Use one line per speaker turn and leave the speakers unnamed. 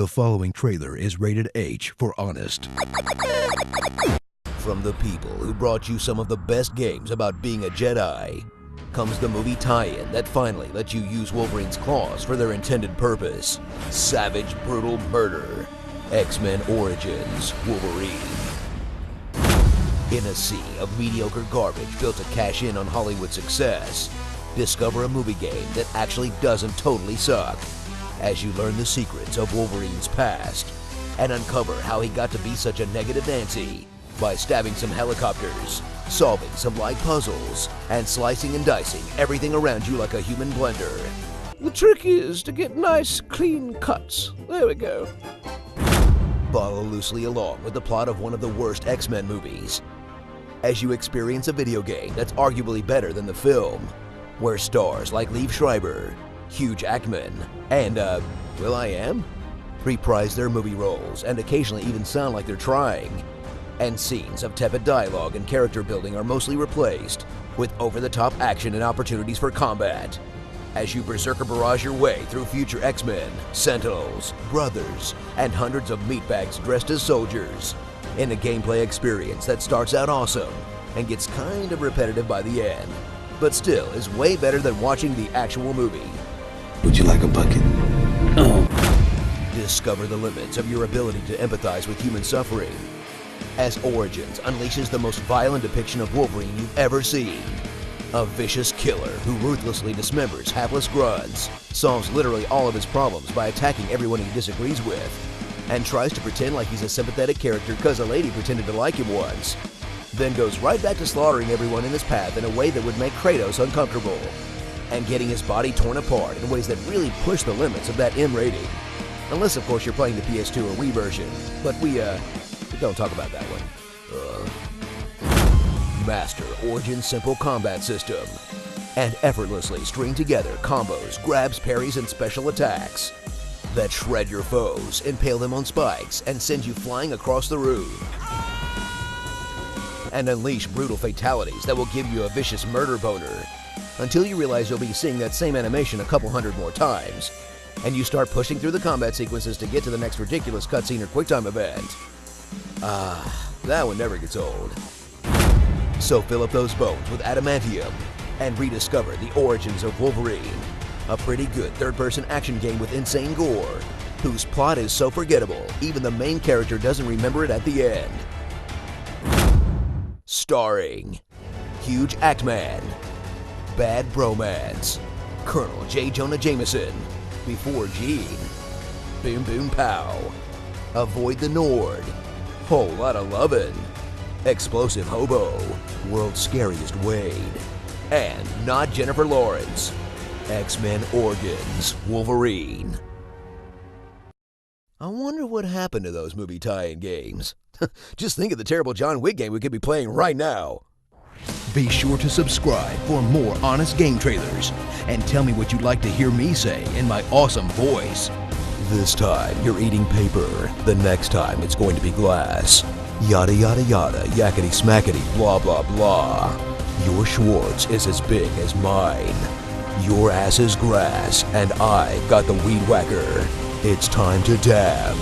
The following trailer is rated H for honest. From the people who brought you some of the best games about being a Jedi, comes the movie tie-in that finally lets you use Wolverine's claws for their intended purpose. Savage, brutal murder. X-Men Origins Wolverine. In a sea of mediocre garbage built to cash in on Hollywood success, discover a movie game that actually doesn't totally suck, as you learn the secrets of Wolverine's past and uncover how he got to be such a negative Nancy by stabbing some helicopters, solving some light puzzles, and slicing and dicing everything around you like a human blender.
The trick is to get nice, clean cuts. There we go.
Follow loosely along with the plot of one of the worst X-Men movies as you experience a video game that's arguably better than the film, where stars like Liev Schreiber, Hugh Jackman, and, will.i.am reprise their movie roles and occasionally even sound like they're trying, and scenes of tepid dialogue and character building are mostly replaced with over-the-top action and opportunities for combat, as you berserker barrage your way through future X-Men, Sentinels, Brothers, and hundreds of meatbags dressed as soldiers, in a gameplay experience that starts out awesome and gets kind of repetitive by the end, but still is way better than watching the actual movie.
Would you like a bucket?
Discover the limits of your ability to empathize with human suffering, as Origins unleashes the most violent depiction of Wolverine you've ever seen. A vicious killer who ruthlessly dismembers hapless grunts, solves literally all of his problems by attacking everyone he disagrees with, and tries to pretend like he's a sympathetic character because a lady pretended to like him once, then goes right back to slaughtering everyone in his path in a way that would make Kratos uncomfortable, and getting his body torn apart in ways that really push the limits of that M rating. Unless, of course, you're playing the PS2 or Wii version, but we don't talk about that one. Master Origin's simple combat system, and effortlessly string together combos, grabs, parries, and special attacks that shred your foes, impale them on spikes, and send you flying across the room, and unleash brutal fatalities that will give you a vicious murder boner, until you realize you'll be seeing that same animation a couple hundred more times, and you start pushing through the combat sequences to get to the next ridiculous cutscene or QuickTime event. That one never gets old. So fill up those bones with adamantium and rediscover the origins of Wolverine, a pretty good third-person action game with insane gore, whose plot is so forgettable even the main character doesn't remember it at the end. Starring Hugh Jackman, Bad Bromance, Colonel J. Jonah Jameson, Before Gene, Boom Boom Pow, Avoid the Nord, Whole Lotta Lovin', Explosive Hobo, World's Scariest Wade, and Not Jennifer Lawrence, X-Men Origins Wolverine. I wonder what happened to those movie tie-in games. Just think of the terrible John Wick game we could be playing right now. Be sure to subscribe for more honest game trailers, and tell me what you'd like to hear me say in my awesome voice. This time you're eating paper, the next time it's going to be glass. Yada yada yada, yakety smackety, blah blah blah. Your Schwartz is as big as mine. Your ass is grass, and I got the weed whacker. It's time to dab.